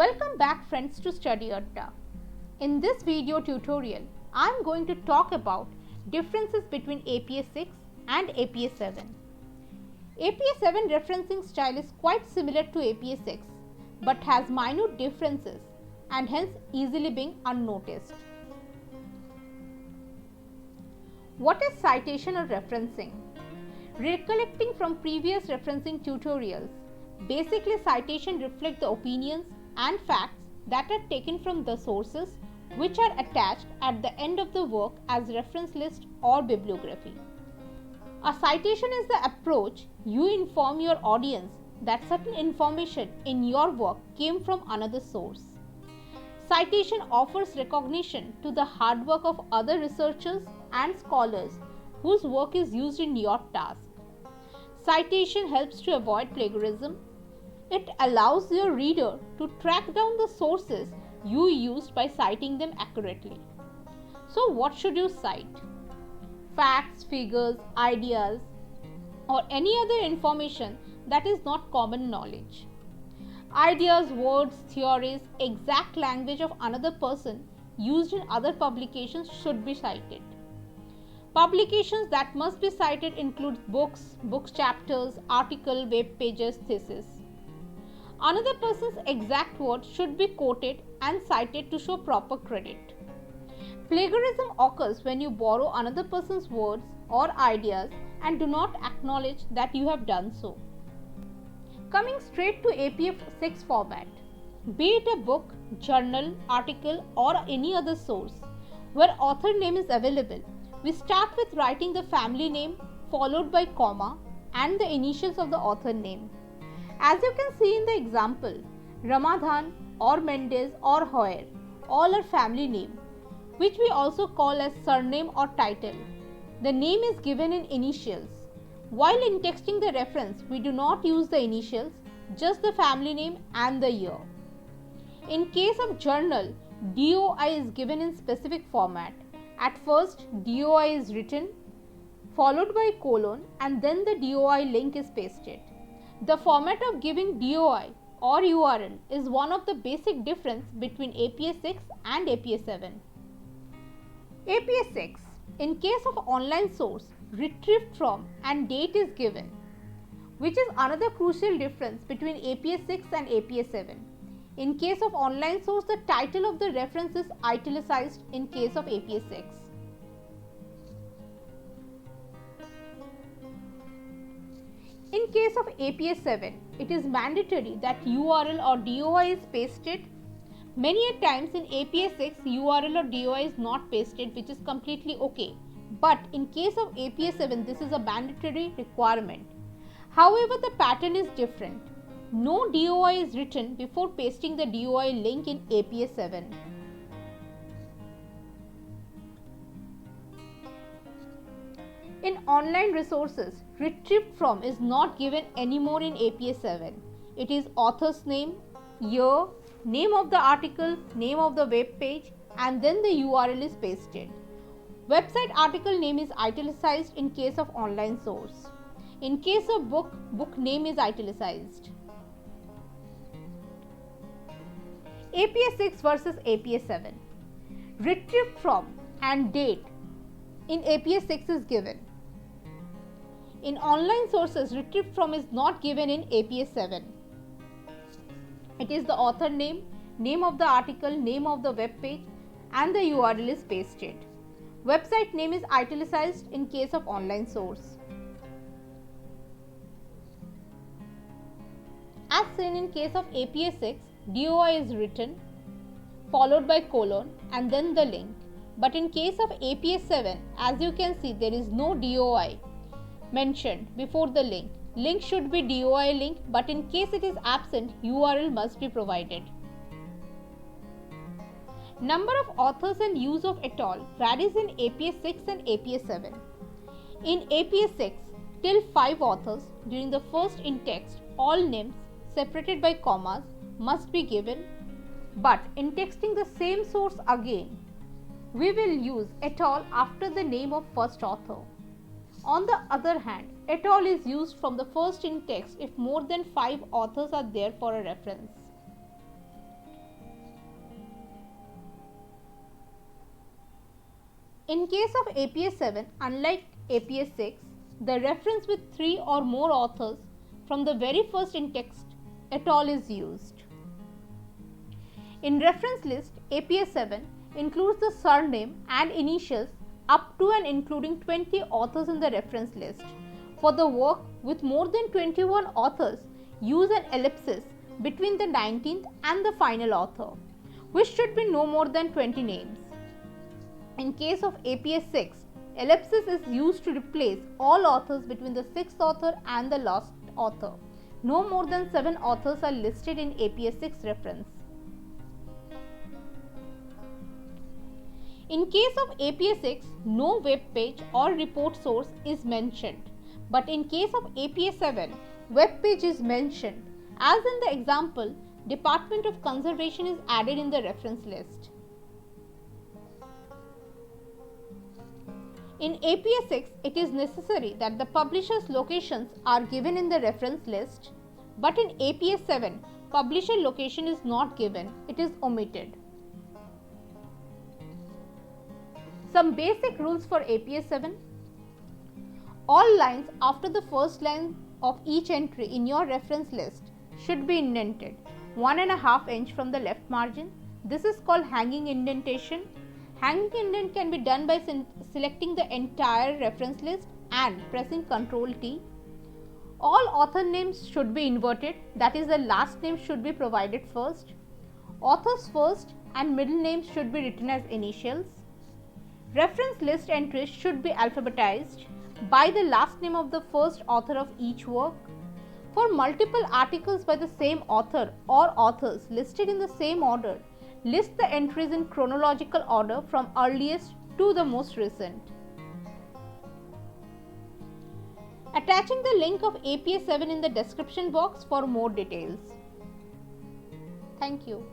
Welcome back friends to Study Adda. In this video tutorial, I am going to talk about differences between APA 6 and APA 7. APA 7 referencing style is quite similar to APA 6 but has minute differences and hence easily being unnoticed. What is citation or referencing? Recollecting from previous referencing tutorials, basically citation reflect the opinions and facts that are taken from the sources which are attached at the end of the work as reference list or bibliography. A citation is the approach you inform your audience that certain information in your work came from another source. Citation offers recognition to the hard work of other researchers and scholars whose work is used in your task. Citation helps to avoid plagiarism. It allows your reader to track down the sources you used by citing them accurately. So what should you cite? Facts, figures, ideas, or any other information that is not common knowledge. Ideas, words, theories, exact language of another person used in other publications should be cited. Publications that must be cited include books, book chapters, article, web pages, thesis. Another person's exact words should be quoted and cited to show proper credit. Plagiarism occurs when you borrow another person's words or ideas and do not acknowledge that you have done so. Coming straight to APA 6 format, be it a book, journal, article or any other source where author name is available, we start with writing the family name followed by comma and the initials of the author name. As you can see in the example, Ramadhan or Mendez or Hoyer all are family name, which we also call as surname or title. The name is given in initials. While in texting the reference, we do not use the initials, just the family name and the year. In case of journal, DOI is given in specific format. At first, DOI is written, followed by colon, and then the DOI link is pasted. The format of giving DOI or URL is one of the basic difference between APA 6 and APA 7. APA 6, in case of online source, retrieved from and date is given, which is another crucial difference between APA 6 and APA 7. In case of online source, the title of the reference is italicized in case of APA 6. In case of APA 7, it is mandatory that URL or DOI is pasted. Many a times in APA 6, URL or DOI is not pasted, which is completely okay. But in case of APA 7, this is a mandatory requirement. However, the pattern is different. No DOI is written before pasting the DOI link in APA 7. In online resources, retrieved from is not given anymore in APA 7. It is author's name, year, name of the article, name of the web page, and then the URL is pasted. Website article name is italicized in case of online source. In case of book, book name is italicized. APA 6 versus APA 7. Retrieved from and date in APA 6 is given. In online sources, retrieved from is not given in APA 7. It is the author name, name of the article, name of the web page, and the URL is pasted. Website name is italicized in case of online source. As seen in case of APA 6, DOI is written, followed by colon and then the link. But in case of APA 7, as you can see, there is no DOI mentioned before the link. Link should be DOI link, but in case it is absent, URL must be provided. Number of authors and use of et al. Varies in APA 6 and APA 7. In APA 6, till 5 authors during the first in-text, all names separated by commas must be given, but in texting the same source again, we will use et al. After the name of first author. On the other hand, et al. Is used from the first in text if more than 5 authors are there for a reference. In case of APS 7, unlike APS 6, the reference with 3 or more authors from the very first in text at all is used. In reference list, APS 7 includes the surname and initials up to and including 20 authors in the reference list. For the work with more than 21 authors, use an ellipsis between the 19th and the final author, which should be no more than 20 names. In case of APS 6, ellipsis is used to replace all authors between the 6th author and the last author. No more than 7 authors are listed in APS 6 reference. In case of APS 6, no web page or report source is mentioned, but in case of APS 7, web page is mentioned. As in the example, Department of Conservation is added in the reference list. In APS 6, it is necessary that the publisher's locations are given in the reference list, but in APS 7, publisher location is not given, it is omitted. Some basic rules for APS 7. All lines after the first line of each entry in your reference list should be indented 1.5 inch from the left margin. This is called hanging indentation. Hanging indent can be done by selecting the entire reference list and pressing Ctrl T. All author names should be inverted, that is, the last name should be provided first. Author's first and middle names should be written as initials. Reference list entries should be alphabetized by the last name of the first author of each work. For multiple articles by the same author or authors listed in the same order, list the entries in chronological order from earliest to the most recent. Attaching the link of APS 7 in the description box for more details. Thank you.